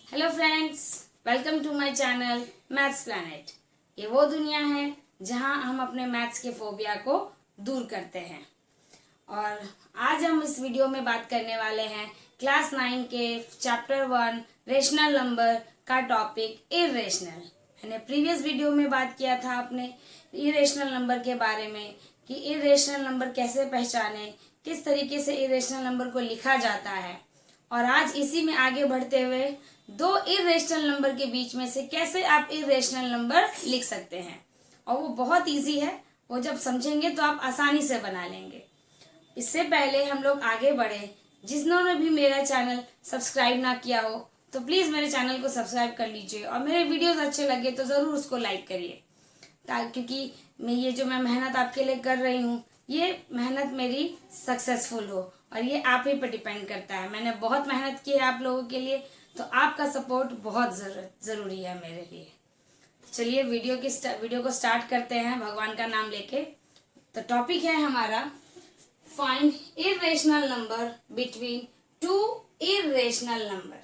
Hello friends, welcome to my channel maths planet. ये वो दुनिया है जहां हम अपने मैथ्स के फोबिया को दूर करते हैं। और आज हम इस वीडियो में बात करने वाले हैं क्लास 9 के चैप्टर 1 रेशनल नंबर का टॉपिक इरेशनल। मैंने प्रीवियस वीडियो में बात किया था अपने इरेशनल नंबर के बारे में कि इरेशनल नंबर कैसे पहचाने, किस तरीके से इरेशनल नंबर को लिखा जाता है। और आज इसी में आगे बढ़ते हुए दो इरेशनल नंबर के बीच में से कैसे आप इरेशनल नंबर लिख सकते हैं। और वो बहुत इजी है, वो जब समझेंगे तो आप आसानी से बना लेंगे। इससे पहले हम लोग आगे बढ़े, जिन्होंने भी मेरा चैनल सब्सक्राइब ना किया हो तो प्लीज मेरे चैनल को सब्सक्राइब कर लीजिए और मेरे वीडियोस अच्छे लगे तो जरूर उसको लाइक करिए, क्योंकि मैं मेहनत आपके लिए कर रही हूँ, ये मेहनत मेरी सक्सेसफुल हो और ये आप ही पर डिपेंड करता है। मैंने बहुत मेहनत की है आप लोगों के लिए, तो आपका सपोर्ट बहुत जरूरी है मेरे लिए। चलिए वीडियो को स्टार्ट करते हैं भगवान का नाम लेके। तो टॉपिक है हमारा find irrational number between two irrational number.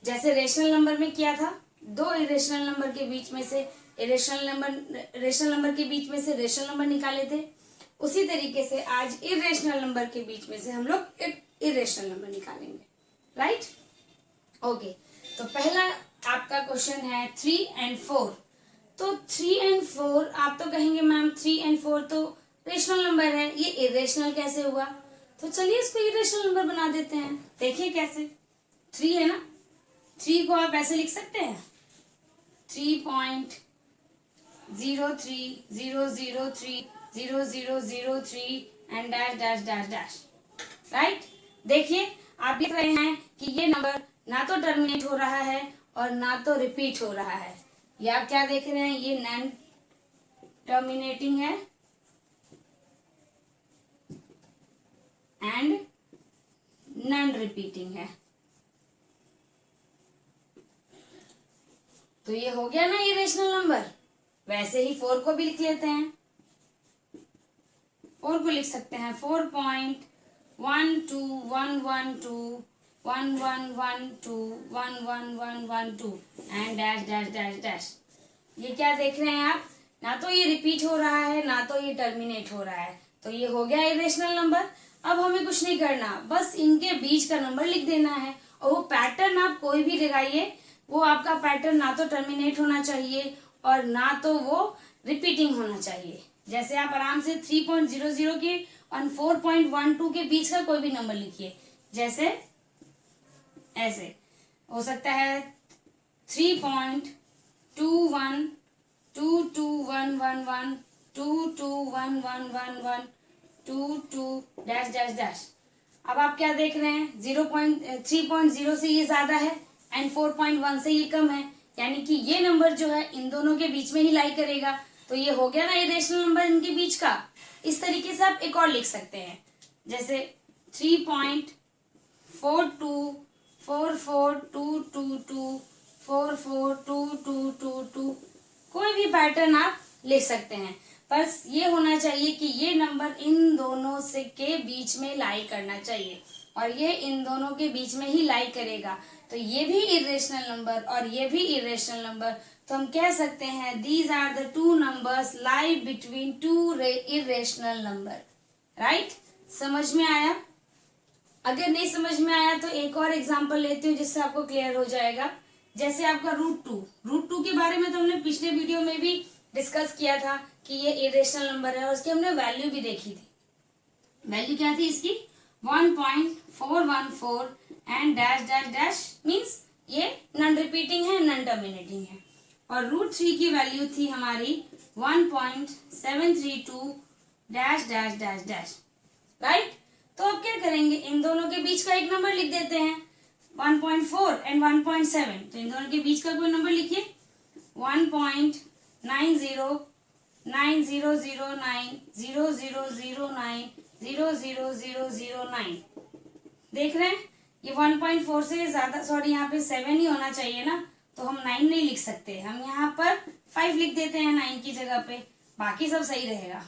जैसे रेशनल नंबर में किया था, दो इरेशनल नंबर के बीच में से रेशनल नंबर के बीच में से रेशनल नंबर निकाले थे, उसी तरीके से आज इरेशनल नंबर के बीच में से हम लोग एक इरेशनल नंबर निकालेंगे। राइट? ओके, तो पहला आपका क्वेश्चन है 3 and 4। तो 3 and 4 आप तो कहेंगे मैम 3 and 4 तो रेशनल नंबर है, ये इरेशनल कैसे हुआ? तो चलिए इसको इरेशनल नंबर बना देते हैं। देखिए कैसे। 3 है ना, 3 को आप ऐसे लिख सकते हैं 3.030030003 and dash dash dash dash. Right? देखिए आप देख रहे हैं कि ये नंबर ना तो टर्मिनेट हो रहा है और ना तो रिपीट हो रहा है। ये आप क्या देख रहे हैं, ये नॉन टर्मिनेटिंग है एंड नॉन रिपीटिंग है। तो ये हो गया ना इरेशनल नंबर। वैसे ही 4 को भी लिख लेते हैं। 4 को लिख सकते हैं 4.1211211121112 and dash dash dash dash. ये क्या देख रहे हैं आप, ना तो ये रिपीट हो रहा है ना तो ये टर्मिनेट हो रहा है। तो ये हो गया इरेशनल नंबर। अब हमें कुछ नहीं करना, बस इनके बीच का नंबर लिख देना है। और वो पैटर्न आप कोई भी लगाइए, वो आपका पैटर्न ना तो टर्मिनेट होना चाहिए और ना तो वो रिपीटिंग होना चाहिए। जैसे आप आराम से 3.00 के और 4.12 के बीच का कोई भी नंबर लिखिए। जैसे ऐसे हो सकता है 3.211112211112 डैश डैश डैश। अब आप क्या देख रहे हैं, 3.0 से ये ज्यादा है एंड 4.1 से ये कम है, यानी कि ये नंबर जो है इन दोनों के बीच में ही लाई करेगा। तो ये हो गया ना इरेशनल नंबर इनके बीच का। इस तरीके से आप एक और लिख सकते हैं, जैसे 3.442222442222 कोई भी पैटर्न आप लिख सकते हैं। बस ये होना चाहिए कि ये नंबर इन दोनों से के बीच में लाई करना चाहिए और ये इन दोनों के बीच में ही लाई करेगा। तो ये भी इरेशनल नंबर और ये भी इरेशनल नंबर। तो हम कह सकते हैं these are the two numbers lie between two irrational number. Right? समझ में आया? अगर नहीं समझ में आया तो एक और एग्जांपल लेती हूँ जिससे आपको क्लियर हो जाएगा। जैसे आपका रूट टू के बारे में तो हमने पिछले वीडियो में भी डिस्कस किया था कि ये इरेशनल नंबर है और उसकी हमने वैल्यू भी देखी थी। वैल्यू क्या थी इसकी? 1.414 and dash dash dash, means ये नॉन रिपीटिंग है, नॉन टर्मिनेटिंग है। और रूट 3 की वैल्यू थी हमारी 1.732 dash dash dash dash. Right? तो अब क्या करेंगे, इन दोनों के बीच का एक नंबर लिख देते हैं 1.4 एंड 1.7। तो इन दोनों के बीच का कोई नंबर लिखिए 1.90900900090009। देख रहे हैं, ये 1.4 से ज्यादा, सॉरी यहाँ पे 7 ही होना चाहिए ना, तो हम 9 नहीं लिख सकते, हम यहाँ पर 5 लिख देते हैं 9 की जगह पे, बाकी सब सही रहेगा।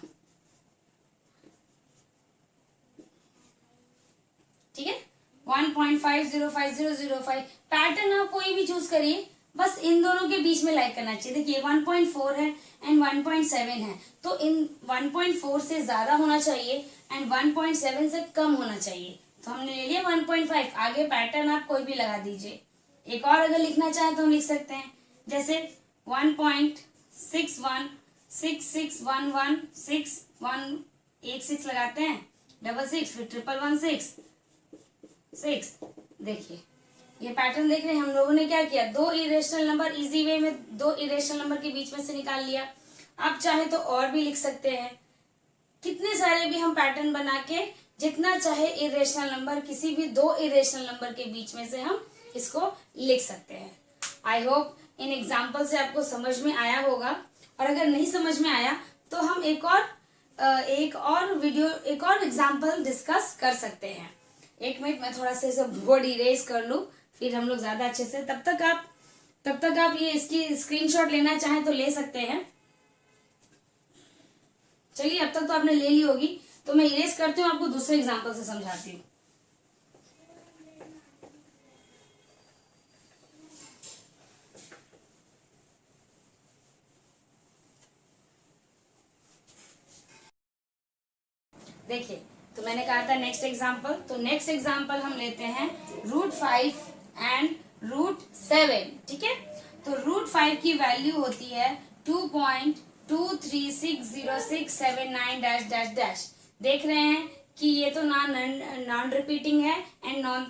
ठीक है? 1.505005। पैटर्न आप कोई भी चूज करिए, बस इन दोनों के बीच में लाइक करना चाहिए। देखिए 1.4 है एंड 1.7 है, तो इन 1.4 से ज्यादा होना चाहिए एंड 1.7 से कम होना चाहिए। तो हमने ले लिया 1.5। आगे पैटर्न आप कोई भी लगा दीजिए। एक और अगर लिखना चाहे तो हम लिख सकते हैं, जैसे 1.6116116116 लगाते हैं, 66 फिर 1116 देखिए ये पैटर्न देख रहे हैं। हम लोगों ने क्या किया, दो इरेशनल नंबर इजी वे में दो इरेशनल नंबर के बीच में से निकाल लिया। आप चाहे तो और भी लिख सकते हैं, कितने सारे भी हम पैटर्न बना के जितना चाहे इरेशनल नंबर, किसी भी दो इरेशनल नंबर के बीच में से हम इसको लिख सकते हैं। आई होप इन एग्जाम्पल से आपको समझ में आया होगा, और अगर नहीं समझ में आया तो हम एक और एग्जाम्पल डिस्कस कर सकते हैं। एक मिनट मैं थोड़ा सा इसे बोर्ड इरेज कर लूं, फिर हम लोग ज्यादा अच्छे से, तब तक आप ये इसकी स्क्रीनशॉट लेना चाहें तो ले सकते हैं। चलिए अब तक तो आपने ले ली होगी, तो मैं इरेज करती हूँ, आपको दूसरे एग्जाम्पल से समझाती हूँ। देखिए, तो मैंने कहा था नेक्स्ट एग्जाम्पल, तो नेक्स्ट एग्जाम्पल हम लेते हैं √5 एंड √7। ठीक है, तो √5 की वैल्यू होती है 2.236067 देख रहे हैं कि ये तो नॉन रिपीटिंग है एंड नॉन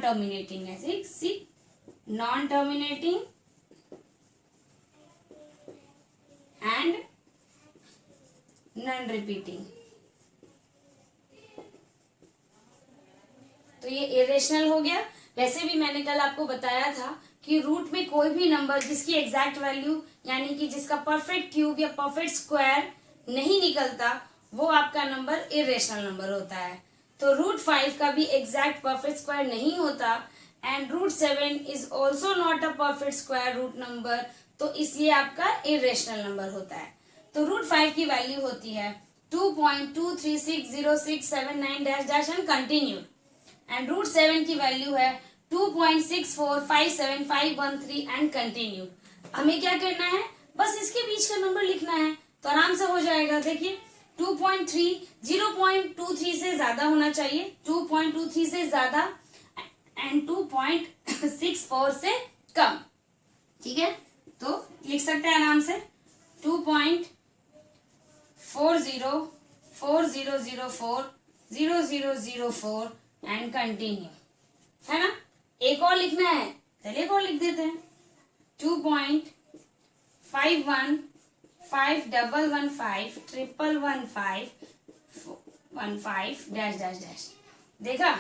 टर्मिनेटिंग है। See non terminating and non repeating, तो ये इरेशनल हो गया। वैसे भी मैंने कल आपको बताया था कि रूट में कोई भी नंबर जिसकी एग्जैक्ट वैल्यू यानी कि जिसका परफेक्ट क्यूब या परफेक्ट स्क्वायर नहीं निकलता, वो आपका नंबर इरेशनल नंबर होता है। तो √5 का भी एग्जैक्ट परफेक्ट स्क्वायर नहीं होता and √7 is also not a perfect square root number, तो इसलिए आपका इरेशनल नंबर होता है। तो √5 की वैल्यू होती है 2.236067 एंड कंटिन्यूड, एंड √7 की वैल्यू है 2.6457513 एंड कंटिन्यूड। हमें क्या करना है, बस इसके बीच का नंबर लिखना है तो आराम से हो जाएगा। देखिए 0.23 से ज्यादा होना चाहिए, 2.23 से ज्यादा एंड 2.64 से कम। ठीक है, तो लिख सकते हैं आराम से 2.40040004 एंड कंटिन्यू, है ना। एक और लिखना है, चलिए एक और लिख देते हैं 2.5151515115 देखा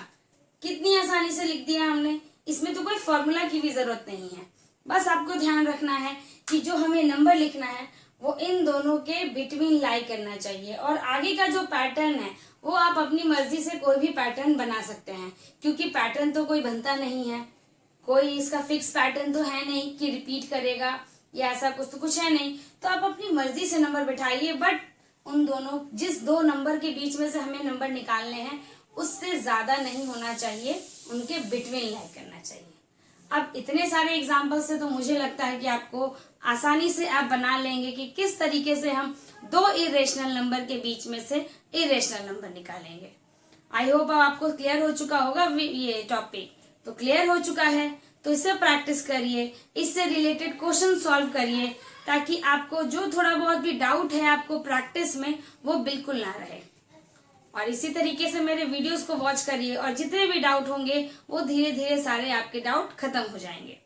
कितनी आसानी से लिख दिया हमने। इसमें तो कोई फॉर्मूला की भी जरूरत नहीं है, बस आपको ध्यान रखना है कि जो हमें नंबर लिखना है वो इन दोनों के बिटवीन लाई करना चाहिए, और आगे का जो पैटर्न है वो आप अपनी मर्जी से कोई भी पैटर्न बना सकते हैं, क्योंकि पैटर्न तो कोई बनता नहीं है, कोई इसका फिक्स पैटर्न तो है नहीं कि रिपीट करेगा या ऐसा कुछ, तो कुछ है नहीं। तो आप अपनी मर्जी से नंबर बिठाइए, बट उन दोनों जिस दो नंबर के बीच में से हमें नंबर निकालने हैं उससे ज्यादा नहीं होना चाहिए, उनके बिटवीन लाई करना चाहिए। अब इतने सारे एग्जाम्पल से तो मुझे लगता है कि आपको आसानी से आप बना लेंगे कि किस तरीके से हम दो इरेशनल नंबर के बीच में से इरेशनल नंबर निकालेंगे। आई होप अब आपको क्लियर हो चुका होगा ये टॉपिक। तो क्लियर हो चुका है तो इससे प्रैक्टिस करिए, इससे रिलेटेड क्वेश्चन सॉल्व करिए, ताकि आपको जो थोड़ा बहुत भी डाउट है आपको प्रैक्टिस में वो बिल्कुल ना रहे। और इसी तरीके से मेरे वीडियोस को वॉच करिए, और जितने भी डाउट होंगे वो धीरे धीरे सारे आपके डाउट खत्म हो जाएंगे।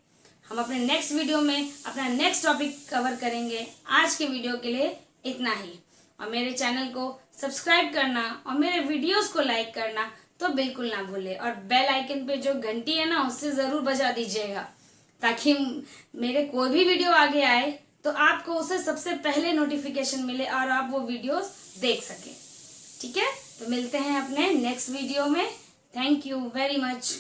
हम अपने नेक्स्ट वीडियो में अपना नेक्स्ट टॉपिक कवर करेंगे। आज के वीडियो के लिए इतना ही, और मेरे चैनल को सब्सक्राइब करना और मेरे वीडियोस को लाइक करना तो बिल्कुल ना भूले, और बेल आइकन पे जो घंटी है ना उससे जरूर बजा दीजिएगा, ताकि मेरे कोई भी वीडियो आगे आए तो आपको उसे सबसे पहले नोटिफिकेशन मिले और आप वो वीडियोस देख सकें। ठीक है, तो मिलते हैं अपने नेक्स्ट वीडियो में। Thank you very much.